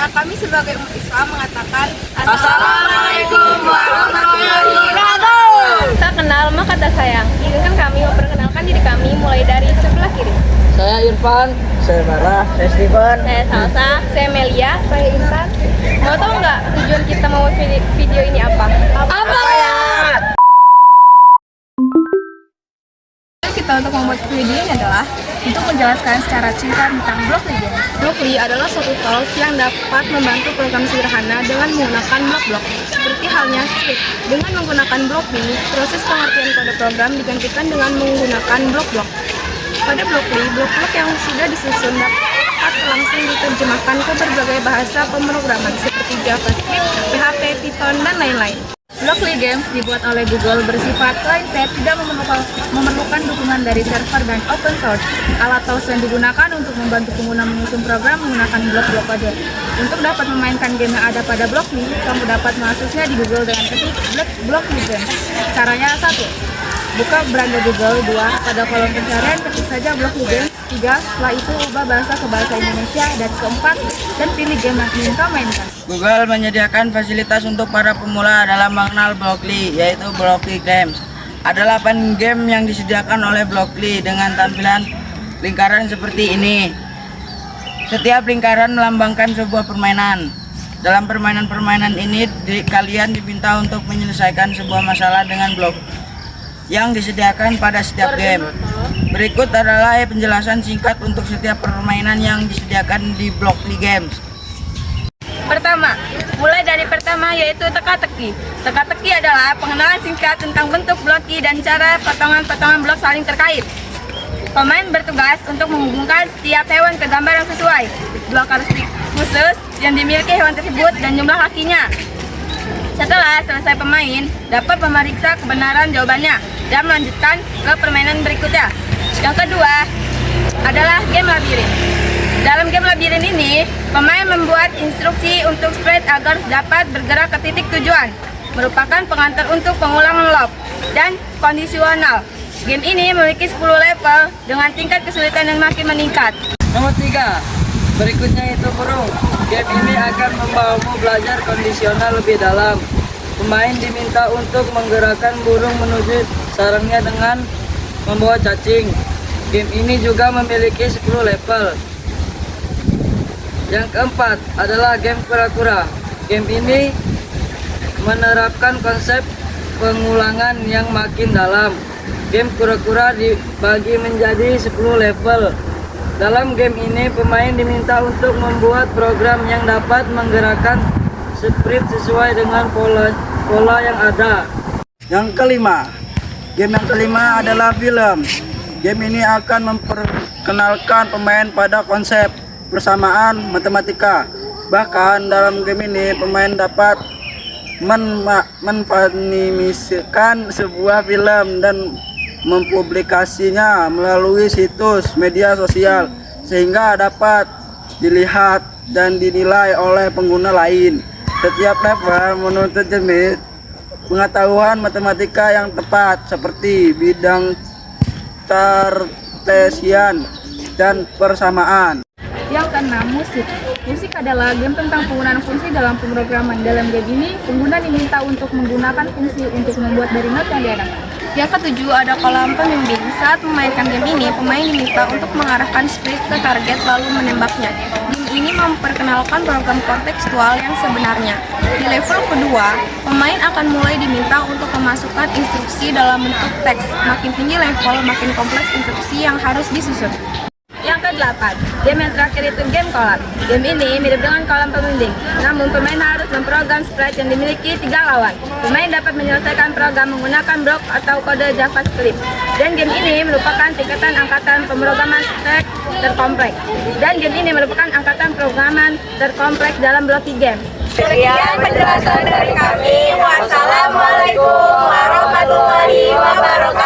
maka kami sebagai umat Islam mengatakan Assalamualaikum warahmatullahi wabarakatuh. Tak kenal maka tak sayang. Izinkan kami memperkenalkan diri kami mulai dari sebelah kiri. Saya Irfan, saya Barah, saya Steven, Saya Salsa, saya Melia, saya Intan. Mau tahu nggak tujuan kita membuat video ini apa? Apa ya? kita untuk membuat video ini adalah untuk menjelaskan secara singkat tentang Blockly Games. Blockly adalah suatu tools yang dapat membantu program sederhana dengan menggunakan blok-blok. Seperti halnya script. Dengan menggunakan Blockly, proses pengertian kode program digantikan dengan menggunakan blok-blok. Pada Blockly, blok-blok yang sudah disusun dapat langsung diterjemahkan ke berbagai bahasa pemrograman seperti JavaScript, PHP, Python, dan lain-lain. Blockly Games dibuat oleh Google bersifat client-side, tidak memerlukan dukungan dari server dan open source. Alat tools yang digunakan untuk membantu pengguna menyusun program menggunakan blok-blok kode. Untuk dapat memainkan game yang ada pada Blockly, kamu dapat mengaksesnya di Google dengan ketik Blockly Games. Caranya 1. Buka browser Google. 2. Pada kolom pencarian ketik saja Blockly Games. 3. Setelah itu ubah bahasa ke bahasa Indonesia. Dan keempat, dan pilih game yang ingin kamu mainkan. Google menyediakan fasilitas untuk para pemula dalam mengenal Blockly, yaitu Blockly Games. Ada 8 game yang disediakan oleh Blockly dengan tampilan lingkaran seperti ini. Setiap lingkaran melambangkan sebuah permainan. Dalam permainan-permainan ini, kalian diminta untuk menyelesaikan sebuah masalah dengan blok yang disediakan pada setiap game. Berikut adalah penjelasan singkat untuk setiap permainan yang disediakan di Blockly Games. Pertama, mulai dari pertama yaitu teka-teki. Teka-teki adalah pengenalan singkat tentang bentuk Blockly dan cara potongan-potongan blok saling terkait. Pemain bertugas untuk menghubungkan setiap hewan ke gambar yang sesuai. Dua karakteristik khusus yang dimiliki hewan tersebut dan jumlah kakinya. Setelah selesai, pemain dapat memeriksa kebenaran jawabannya dan melanjutkan ke permainan berikutnya. Yang kedua adalah game labirin. Dalam game labirin ini, pemain membuat instruksi untuk sprite agar dapat bergerak ke titik tujuan, merupakan pengantar untuk pengulangan loop dan kondisional. Game ini memiliki 10 level dengan tingkat kesulitan yang makin meningkat. Nomor 3, berikutnya itu burung. Game ini akan membawamu belajar kondisional lebih dalam. Pemain diminta untuk menggerakkan burung menuju sarangnya dengan membawa cacing. Game ini juga memiliki 10 level. Yang keempat adalah game kura-kura. Game ini menerapkan konsep pengulangan yang makin dalam. Game kura-kura dibagi menjadi 10 level. Dalam game ini, pemain diminta untuk membuat program yang dapat menggerakkan sprite sesuai dengan pola yang ada. Yang kelima, game yang kelima adalah film. Game ini akan memperkenalkan pemain pada konsep persamaan matematika. Bahkan dalam game ini, pemain dapat menfanimasikan sebuah film dan mempublikasinya melalui situs media sosial sehingga dapat dilihat dan dinilai oleh pengguna lain. Setiap level menuntut jenis pengetahuan matematika yang tepat seperti bidang kartesian dan persamaan. Yang keenam, musik. Musik adalah game tentang penggunaan fungsi dalam pemrograman. Dalam game ini, pengguna diminta untuk menggunakan fungsi untuk membuat dari not yang diarahkan. Yang ketujuh ada kolam pembimbing. Saat memainkan game ini, pemain diminta untuk mengarahkan sprite ke target lalu menembaknya. Game ini memperkenalkan program kontekstual yang sebenarnya. Di level kedua, pemain akan mulai diminta untuk memasukkan instruksi dalam bentuk teks. Makin tinggi level, makin kompleks instruksi yang harus disusun. Yang ke-8, game yang terakhir itu game kolam. Game ini mirip dengan kolam pembimbing, namun pemain harus memprogram sprite yang dimiliki 3 lawan. Pemain dapat menyelesaikan program menggunakan blok atau kode JavaScript. Dan game ini merupakan tingkatan angkatan pemrograman teks terkompleks. Dan game ini merupakan angkatan programan terkompleks dalam Blockly Games. Sekian penjelasan dari kami. Wassalamualaikum warahmatullahi wabarakatuh.